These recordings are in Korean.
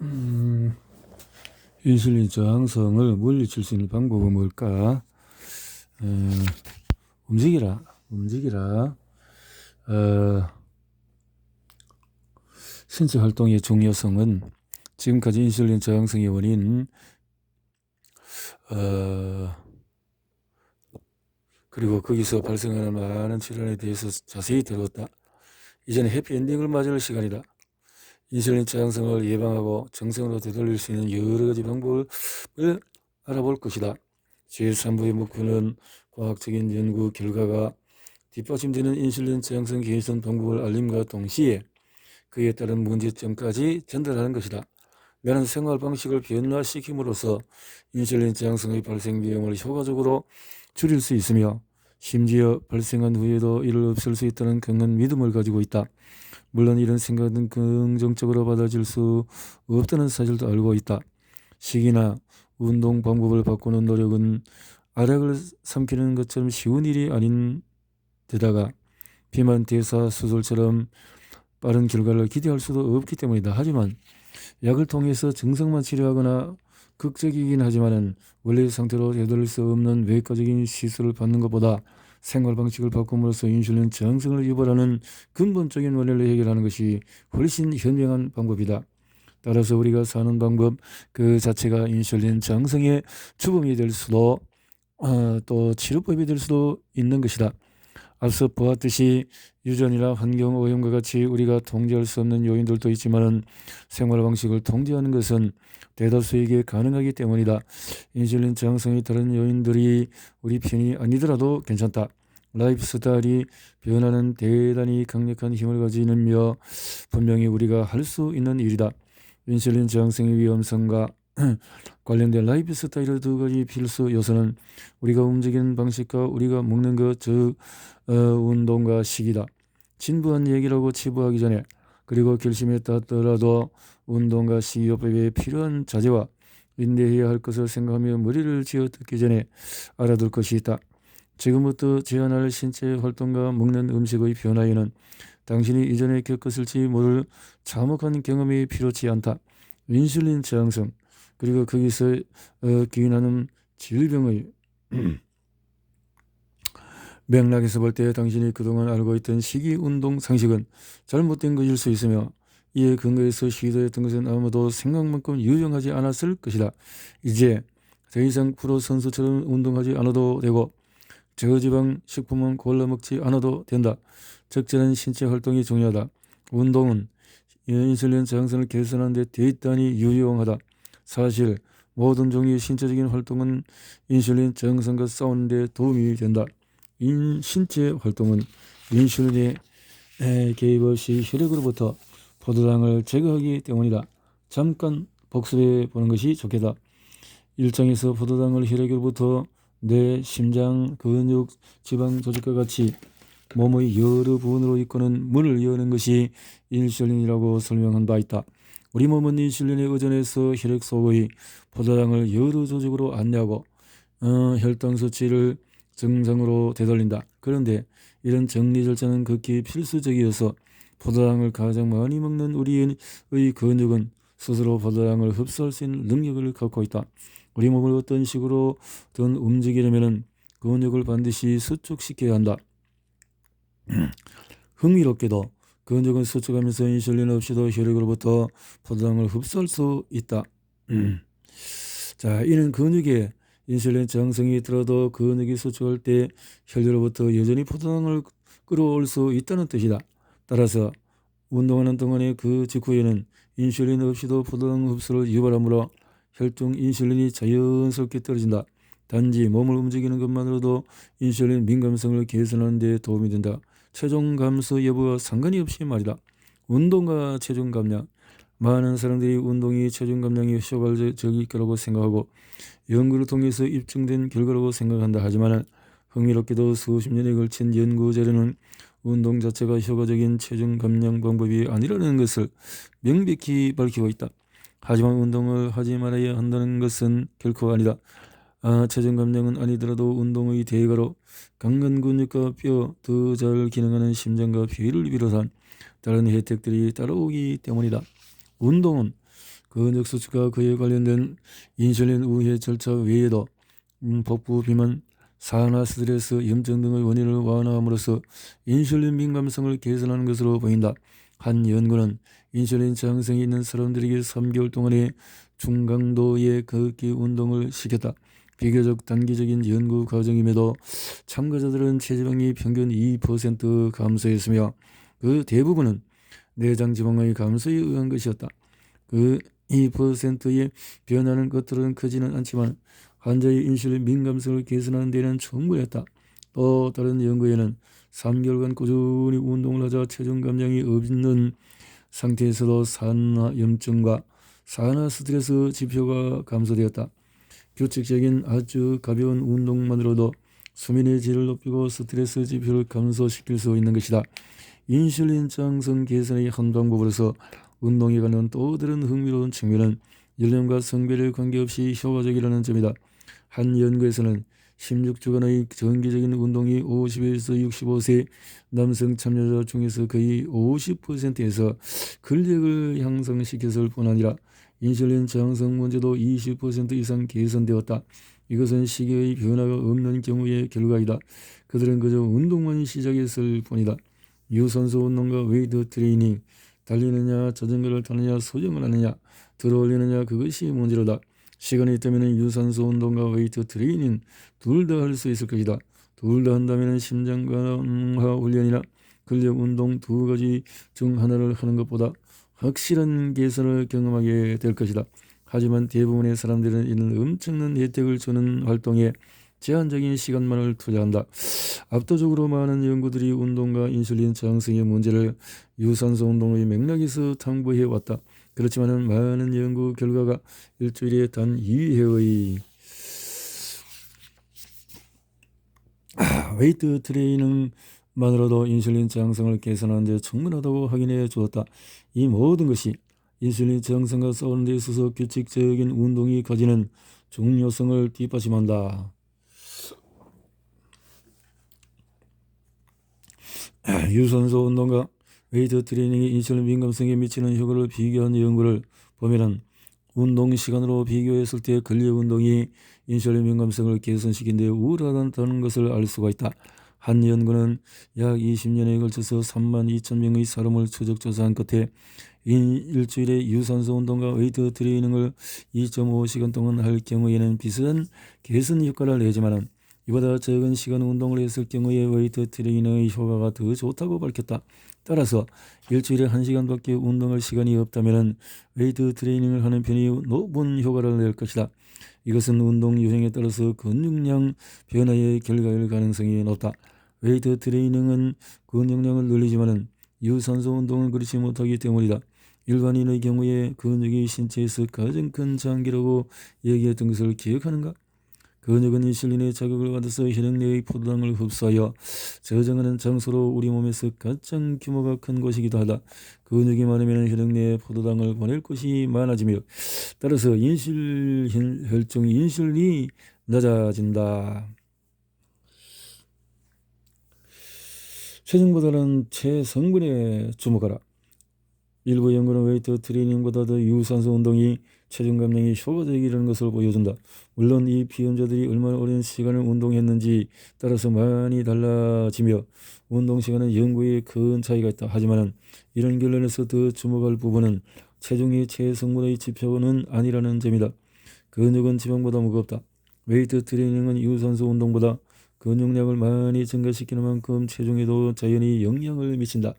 음, 인슐린 저항성을 물리칠 수 있는 방법은 뭘까? 어, 움직이라. 어, 신체 활동의 중요성은 지금까지 인슐린 저항성의 원인, 어, 그리고 거기서 발생하는 많은 질환에 대해서 자세히 다뤘다. 이제는 해피엔딩을 맞을 시간이다. 인슐린 저항성을 예방하고 정상으로 되돌릴 수 있는 여러 가지 방법을 알아볼 것이다. 제3부의 목표는 과학적인 연구 결과가 뒷받침되는 인슐린 저항성 개선 방법을 알림과 동시에 그에 따른 문제점까지 전달하는 것이다. 나는 생활 방식을 변화시킴으로써 인슐린 저항성의 발생 비용을 효과적으로 줄일 수 있으며 심지어 발생한 후에도 이를 없앨 수 있다는 강한 믿음을 가지고 있다. 물론 이런 생각은 긍정적으로 받아질 수 없다는 사실도 알고 있다. 식이나 운동 방법을 바꾸는 노력은 알약을 삼키는 것처럼 쉬운 일이 아닌 데다가 비만 대사 수술처럼 빠른 결과를 기대할 수도 없기 때문이다. 하지만 약을 통해서 증상만 치료하거나 극적이긴 하지만은 원래 상태로 되돌릴 수 없는 외과적인 시술을 받는 것보다 생활 방식을 바꿈으로써 인슐린 저항성을 유발하는 근본적인 원인을 해결하는 것이 훨씬 현명한 방법이다. 따라서 우리가 사는 방법 그 자체가 인슐린 저항성의 주범이 될 수도 또 치료법이 될 수도 있는 것이다. 앞서 보았듯이 유전이나 환경 오염과 같이 우리가 통제할 수 없는 요인들도 있지만 생활 방식을 통제하는 것은 대다수에게 가능하기 때문이다. 인슐린 저항성이 다른 요인들이 우리 편이 아니더라도 괜찮다. 라이프 스타일이 변화는 대단히 강력한 힘을 가지느며 분명히 우리가 할 수 있는 일이다. 인슐린 저항성의 위험성과 관련된 라이프 스타일의 두 가지 필수 요소는 우리가 움직이는 방식과 우리가 먹는 것, 즉 운동과 식이다. 진부한 얘기라고 치부하기 전에 그리고 결심했다더라도 운동과 식이요법에 필요한 자제와 인내해야 할 것을 생각하며 머리를 쥐어 뜯기 전에 알아둘 것이 있다. 지금부터 제안할 신체 활동과 먹는 음식의 변화에는 당신이 이전에 겪었을지 모를 참혹한 경험이 필요치 않다. 인슐린 저항성 그리고 거기서 기인하는 질병의 맥락에서 볼 때 당신이 그동안 알고 있던 식이운동 상식은 잘못된 것일 수 있으며 이에 근거해서 시도했던 것은 아무도 생각만큼 유용하지 않았을 것이다. 이제 더 이상 프로 선수처럼 운동하지 않아도 되고 저지방 식품은 골라 먹지 않아도 된다. 적절한 신체 활동이 중요하다. 운동은 인슐린 저항성을 개선하는 데 대단히 유용하다. 사실 모든 종류의 신체적인 활동은 인슐린 저항성과 싸우는 데 도움이 된다. 신체 활동은 인슐린의 개입 없이 혈액으로부터 포도당을 제거하기 때문이다. 잠깐 복습해 보는 것이 좋겠다. 일장에서 포도당을 혈액으로부터 뇌, 심장, 근육, 지방 조직과 같이 몸의 여러 부분으로 이끄는 문을 여는 것이 인슐린이라고 설명한 바 있다. 우리 몸은 인슐린에 의존해서 혈액 속의 포도당을 여러 조직으로 안내하고 혈당 수치를 정상으로 되돌린다. 그런데 이런 정리 절차는 극히 필수적이어서 포도당을 가장 많이 먹는 우리의 근육은 스스로 포도당을 흡수할 수 있는 능력을 갖고 있다. 우리 몸을 어떤 식으로든 움직이려면 근육을 반드시 수축시켜야 한다. 흥미롭게도 근육은 수축하면서 인슐린 없이도 혈액으로부터 포도당을 흡수할 수 있다. 자, 이는 근육에 인슐린 저항성이 들어도 근육이 수축할 때 혈류로부터 여전히 포도당을 끌어올 수 있다는 뜻이다. 따라서 운동하는 동안의 그 직후에는 인슐린 없이도 포도당 흡수를 유발하므로 혈중 인슐린이 자연스럽게 떨어진다. 단지 몸을 움직이는 것만으로도 인슐린 민감성을 개선하는 데 도움이 된다. 체중 감소 여부와 상관이 없이 말이다. 운동과 체중 감량. 많은 사람들이 운동이 체중 감량에 효과적일 거라고 생각하고 연구를 통해서 입증된 결과라고 생각한다. 하지만 흥미롭게도 수십 년에 걸친 연구 자료는 운동 자체가 효과적인 체중 감량 방법이 아니라는 것을 명백히 밝히고 있다. 하지만 운동을 하지 말아야 한다는 것은 결코 아니다. 체중 감량은 아니더라도 운동의 대가로 강간 근육과 뼈, 더 잘 기능하는 심장과 폐를 비롯한 다른 혜택들이 따라오기 때문이다. 운동은 근육 수치가 그에 관련된 인슐린 우회 절차 외에도 복부 비만, 산화 스트레스, 염증 등의 원인을 완화함으로써 인슐린 민감성을 개선하는 것으로 보인다. 한 연구는 인슐린 저항성이 있는 사람들에게 3개월 동안의 중강도의 걷기 운동을 시켰다. 비교적 단기적인 연구 과정임에도 참가자들은 체지방이 평균 2% 감소했으며 그 대부분은 내장 지방의 감소에 의한 것이었다. 그 2%의 변화는 겉으로는 크지는 않지만 환자의 인슐린 민감성을 개선하는 데는 충분했다. 또 다른 연구에는 3개월간 꾸준히 운동을 하자 체중 감량이 없는 상태에서도 산화 염증과 산화 스트레스 지표가 감소되었다. 규칙적인 아주 가벼운 운동만으로도 수면의 질을 높이고 스트레스 지표를 감소시킬 수 있는 것이다. 인슐린 저항성 개선의 한 방법으로서 운동에 관한 또 다른 흥미로운 측면은 연령과 성별에 관계없이 효과적이라는 점이다. 한 연구에서는 16주간의 정기적인 운동이 50에서 65세 남성 참여자 중에서 거의 50%에서 근력을 향상시켰을 뿐 아니라 인슐린 저항성 문제도 20% 이상 개선되었다. 이것은 시계의 변화가 없는 경우의 결과이다. 그들은 그저 운동만 시작했을 뿐이다. 유산소 운동과 웨이트 트레이닝, 달리느냐, 자전거를 타느냐, 수영을 하느냐, 들어올리느냐, 그것이 문제로다. 시간이 있다면 유산소 운동과 웨이트 트레이닝 둘 다 할 수 있을 것이다. 둘 다 한다면 심장 강화 훈련이나 근력 운동 두 가지 중 하나를 하는 것보다 확실한 개선을 경험하게 될 것이다. 하지만 대부분의 사람들은 이런 엄청난 혜택을 주는 활동에 제한적인 시간만을 투자한다. 압도적으로 많은 연구들이 운동과 인슐린 저항성의 문제를 유산소 운동의 맥락에서 탐구해 왔다. 그렇지만 많은 연구 결과가 일주일에 단 2회의 웨이트 트레이닝만으로도 인슐린 저항성을 개선하는 데 충분하다고 확인해 주었다. 이 모든 것이 인슐린 저항성과 싸우는 데 있어서 규칙적인 운동이 가지는 중요성을 뒷받침한다. 유산소 운동과 웨이트 트레이닝이 인슐린 민감성에 미치는 효과를 비교한 연구를 보면 운동 시간으로 비교했을 때 근력 운동이 인슐린 민감성을 개선시킨 데 우월하다는 것을 알 수가 있다. 한 연구는 약 20년에 걸쳐서 32,000명의 사람을 추적 조사한 끝에 일주일에 유산소 운동과 웨이트 트레이닝을 2.5시간 동안 할 경우에는 비슷한 개선 효과를 내지만 이보다 적은 시간 운동을 했을 경우에 웨이트 트레이닝의 효과가 더 좋다고 밝혔다. 따라서 일주일에 1시간밖에 운동할 시간이 없다면 웨이트 트레이닝을 하는 편이 높은 효과를 낼 것이다. 이것은 운동 유형에 따라서 근육량 변화의 결과일 가능성이 높다. 웨이트 트레이닝은 근육량을 늘리지만 유산소 운동은 그렇지 못하기 때문이다. 일반인의 경우에 근육이 신체에서 가장 큰 장기라고 얘기했던 것을 기억하는가? 근육은 인슐린의 자극을 받아서 혈액 내의 포도당을 흡수하여 저장하는 장소로 우리 몸에서 가장 규모가 큰 곳이기도 하다. 근육이 많으면 혈액 내에 포도당을 보낼 곳이 많아지며 따라서 혈중 인슐린이 낮아진다. 체중보다는 체성분에 주목하라. 일부 연구는 웨이트 트레이닝보다 더 유산소 운동이 체중 감량에 효과적이라는 것을 보여준다. 물론 이 비혼자들이 얼마나 오랜 시간을 운동했는지 따라서 많이 달라지며 운동 시간은 연구에 큰 차이가 있다. 하지만 이런 결론에서 더 주목할 부분은 체중이 체성분의 지표는 아니라는 점이다. 근육은 지방보다 무겁다. 웨이트 트레이닝은 유산소 운동보다 근육량을 많이 증가시키는 만큼 체중에도 자연히 영향을 미친다.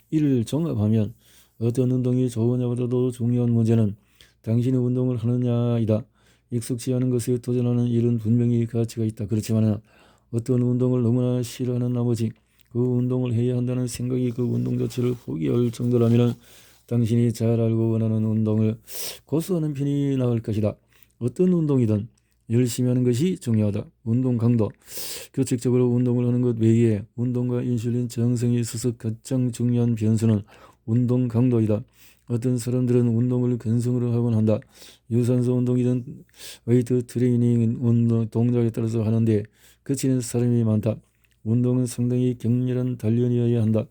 이를 종합하면 어떤 운동이 좋으냐보다도 중요한 문제는 당신이 운동을 하느냐이다. 익숙치 않은 것에 도전하는 일은 분명히 가치가 있다. 그렇지만 어떤 운동을 너무나 싫어하는 나머지 그 운동을 해야 한다는 생각이 그 운동 자체를 포기할 정도라면 당신이 잘 알고 원하는 운동을 고수하는 편이 나을 것이다. 어떤 운동이든 열심히 하는 것이 중요하다. 운동 강도. 규칙적으로 운동을 하는 것 외에 운동과 인슐린 저항성에 있어서 가장 중요한 변수는 운동 강도이다. 어떤 사람들은 운동을 근성으로 하곤 한다. 유산소 운동이든 웨이트 트레이닝 운동 동작에 따라서 하는데 그치는 사람이 많다. 운동은 상당히 격렬한 단련이어야 한다.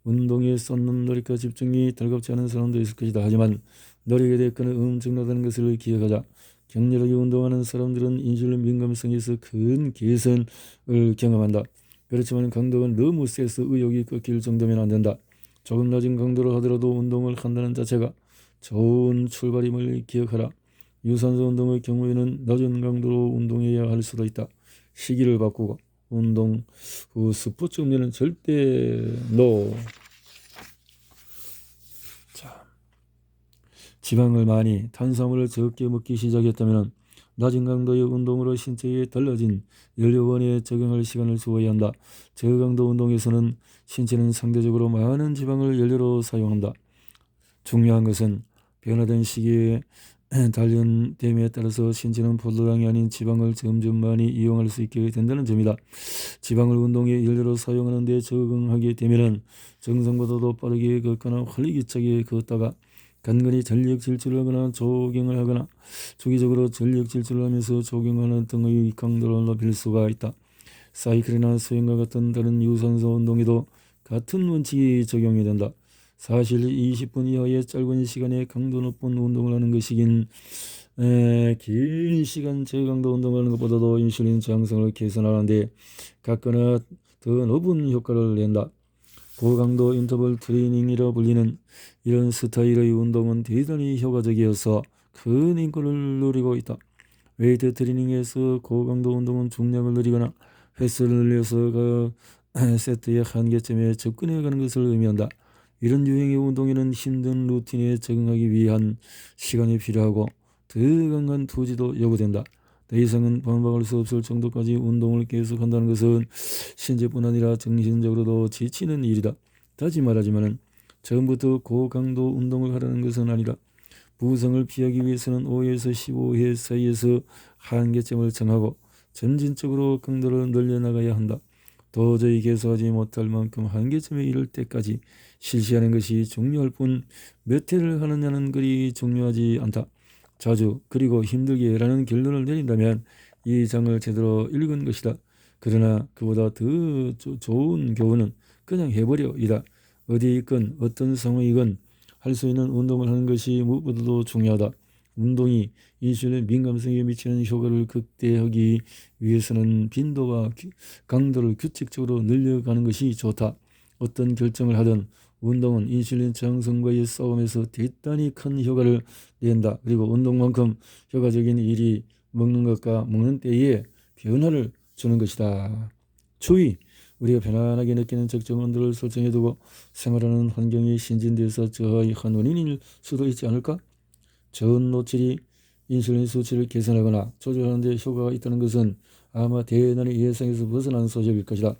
운동에 쏟는 노력과 집중이 달갑지 않은 사람도 있을 것이다. 하지만 노력에 대가는 엄청나다는 것을 기억하자. 격렬하게 운동하는 사람들은 인슐린 민감성에서 큰 개선을 경험한다. 그렇지만 강도가 너무 세서 의욕이 꺾일 정도면 안 된다. 조금 낮은 강도로 하더라도 운동을 한다는 자체가 좋은 출발임을 기억하라. 유산소 운동의 경우에는 낮은 강도로 운동해야 할 수도 있다. 시기를 바꾸고 운동 후 스포츠 음료는 절대 NO. 자, 지방을 많이 탄수화물을 적게 먹기 시작했다면 낮은 강도의 운동으로 신체에 달라진 연료원에 적응할 시간을 주어야 한다. 저강도 운동에서는 신체는 상대적으로 많은 지방을 연료로 사용한다. 중요한 것은 변화된 시기에 단련됨에 따라서 신체는 포도당이 아닌 지방을 점점 많이 이용할 수 있게 된다는 점이다. 지방을 운동의 연료로 사용하는 데 적응하게 되면 정상보다도 빠르게 걷거나 활기차게 걷다가 간간히 전력 질주를 하거나 조깅을 하거나 주기적으로 전력 질주를 하면서 조깅하는 등의 강도를 높일 수가 있다. 사이클이나 수영과 같은 다른 유산소 운동에도 같은 원칙이 적용이 된다. 사실 20분 이하의 짧은 시간에 강도 높은 운동을 하는 것이긴 긴 시간 저강도 운동을 하는 것보다도 인슐린 저항성을 개선하는 데 같거나 더 높은 효과를 낸다. 고강도 인터벌 트레이닝이라 불리는 이런 스타일의 운동은 대단히 효과적이어서 큰 인기를 누리고 있다. 웨이트 트레이닝에서 고강도 운동은 중량을 늘리거나 횟수를 늘려서 그 세트의 한계점에 접근해가는 것을 의미한다. 이런 유형의 운동에는 힘든 루틴에 적응하기 위한 시간이 필요하고 더 강한 투지도 요구된다. 더 이상은 반박할 수 없을 정도까지 운동을 계속한다는 것은 신체뿐 아니라 정신적으로도 지치는 일이다. 다시 말하지만 처음부터 고강도 운동을 하라는 것은 아니다. 부상을 피하기 위해서는 5에서 15회 사이에서 한계점을 정하고 점진적으로 강도를 늘려나가야 한다. 도저히 계속하지 못할 만큼 한계점에 이를 때까지 실시하는 것이 중요할 뿐 몇 회를 하느냐는 그리 중요하지 않다. 자주 그리고 힘들게 라는 결론을 내린다면 이 장을 제대로 읽은 것이다. 그러나 그보다 더 좋은 교훈은 그냥 해버려 이다. 어디에 있건 어떤 상황이건 할 수 있는 운동을 하는 것이 무엇보다도 중요하다. 운동이 인슐린 민감성에 미치는 효과를 극대화하기 위해서는 빈도와 강도를 규칙적으로 늘려가는 것이 좋다. 어떤 결정을 하든 운동은 인슐린 저항성과의 싸움에서 대단히 큰 효과를 낸다. 그리고 운동만큼 효과적인 일이 먹는 것과 먹는 때에 변화를 주는 것이다. 주의! 우리가 편안하게 느끼는 적정 온도를 설정해두고 생활하는 환경이 신진돼서 저하한 원인일 수도 있지 않을까? 저온 노출이 인슐린 수치를 개선하거나 조절하는 데 효과가 있다는 것은 아마 대단히 예상에서 벗어난 소식일 것이다.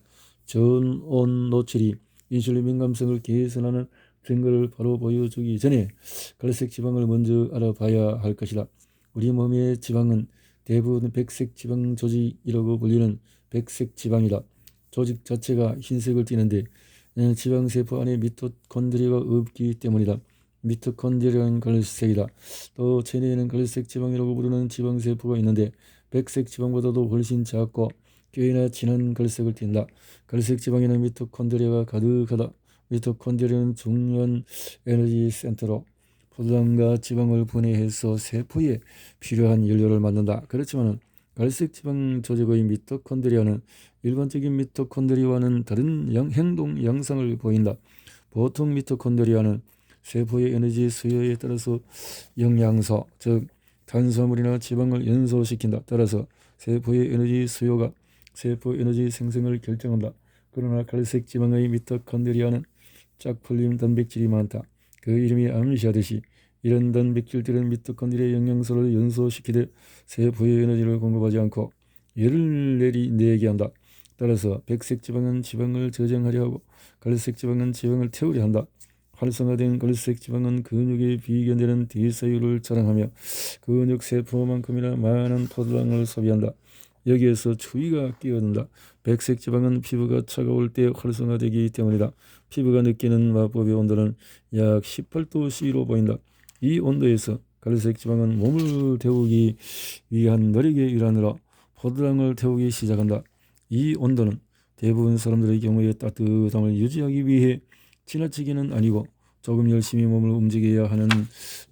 저온 노출이 인슐린 민감성을 개선하는 증거를 바로 보여주기 전에 갈색 지방을 먼저 알아봐야 할 것이다. 우리 몸의 지방은 대부분 백색 지방 조직이라고 불리는 백색 지방이다. 조직 자체가 흰색을 띠는데 지방세포 안에 미토콘드리아가 없기 때문이다. 미토콘드리아는 갈색이다. 또 체내에는 갈색 지방이라고 부르는 지방세포가 있는데 백색 지방보다도 훨씬 작고 꽤나 진한 갈색을 띈다. 갈색 지방에는 미토콘드리아가 가득하다. 미토콘드리아는 중요한 에너지 센터로 포도당과 지방을 분해해서 세포에 필요한 연료를 만든다. 그렇지만 갈색 지방 조직의 미토콘드리아는 일반적인 미토콘드리아와는 다른 행동 양상을 보인다. 보통 미토콘드리아는 세포의 에너지 수요에 따라서 영양소, 즉 탄수화물이나 지방을 연소시킨다. 따라서 세포의 에너지 수요가 세포 에너지 생성을 결정한다. 그러나 갈색 지방의 미토콘드리아는 짝풀린 단백질이 많다. 그 이름이 암시하듯이 이런 단백질들은 미토콘드리아 영양소를 연소시키되 세포의 에너지를 공급하지 않고 열을 내게 한다. 따라서 백색 지방은 지방을 저장하려 하고 갈색 지방은 지방을 태우려 한다. 활성화된 갈색 지방은 근육에 비견되는 대사율을 자랑하며 근육 세포만큼이나 많은 포도당을 소비한다. 여기에서 추위가 끼어든다. 백색 지방은 피부가 차가울 때 활성화되기 때문이다. 피부가 느끼는 마법의 온도는 약 18도C로 보인다. 이 온도에서 갈색 지방은 몸을 데우기 위한 노력의 일환으로 포도당을 태우기 시작한다. 이 온도는 대부분 사람들의 경우에 따뜻함을 유지하기 위해 지나치게는 아니고 조금 열심히 몸을 움직여야 하는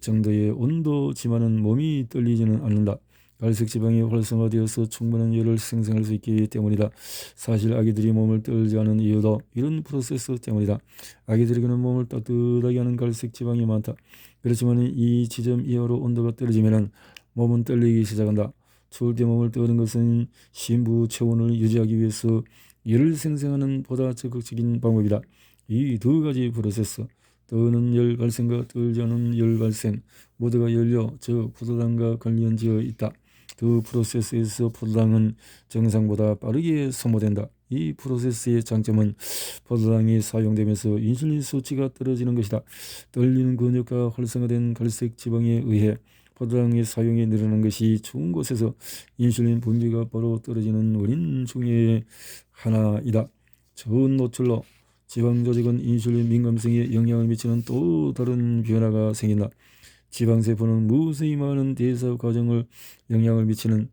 정도의 온도지만은 몸이 떨리지는 않는다. 갈색지방이 활성화되어서 충분한 열을 생성할 수 있기 때문이다. 사실 아기들이 몸을 떨지 않은 이유도 이런 프로세스 때문이다. 아기들에게는 몸을 따뜻하게 하는 갈색지방이 많다. 그렇지만 이 지점 이하로 온도가 떨어지면 몸은 떨리기 시작한다. 추울 때 몸을 떠는 것은 심부 체온을 유지하기 위해서 열을 생성하는 보다 적극적인 방법이다. 이 두 가지 프로세스, 떠는 열 발생과 떨지 않은 열 발생 모두가 연료, 즉 포도당과 관련지어 있다. 두 프로세스에서 포도당은 정상보다 빠르게 소모된다. 이 프로세스의 장점은 포도당이 사용되면서 인슐린 수치가 떨어지는 것이다. 떨리는 근육과 활성화된 갈색 지방에 의해 포도당의 사용이 늘어난 것이 추운 곳에서 인슐린 분비가 바로 떨어지는 원인 중에 하나이다. 저온 노출로 지방 조직은 인슐린 민감성에 영향을 미치는 또 다른 변화가 생긴다. 지방세포는 무수히 많은 대사 과정을 영향을 미치는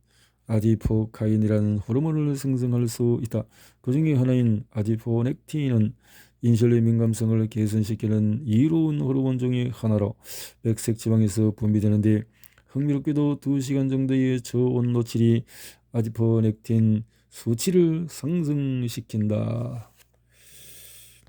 아디포카인이라는 호르몬을 생성할 수 있다. 그 중에 하나인 아디포넥틴은 인슐린 민감성을 개선시키는 이로운 호르몬 중의 하나로 백색 지방에서 분비되는데, 흥미롭게도 2시간 정도의 저온 노출이 아디포넥틴 수치를 상승시킨다.